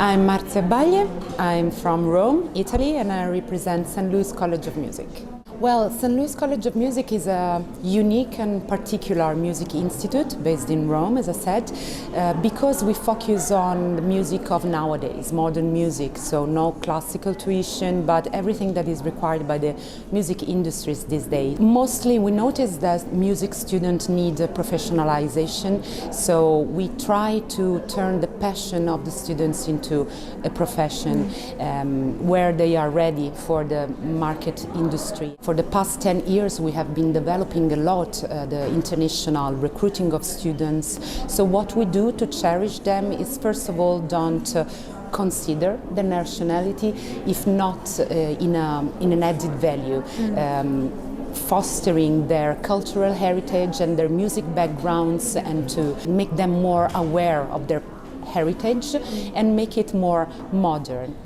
I'm Marzia Bagli, I'm from Rome, Italy, and I represent St. Louis College of Music. Well, St. Louis College of Music is a unique and particular music institute based in Rome, as I said, because we focus on the music of nowadays, modern music, so no classical tuition, but everything that is required by the music industries these days. Mostly we notice that music students need a professionalization, so we try to turn the passion of the students into a profession where they are ready for the market industry. For the past 10 years we have been developing a lot the international recruiting of students. So what we do to cherish them is, first of all, don't consider the nationality, if not in an added value. Fostering their cultural heritage and their music backgrounds, and to make them more aware of their heritage and make it more modern.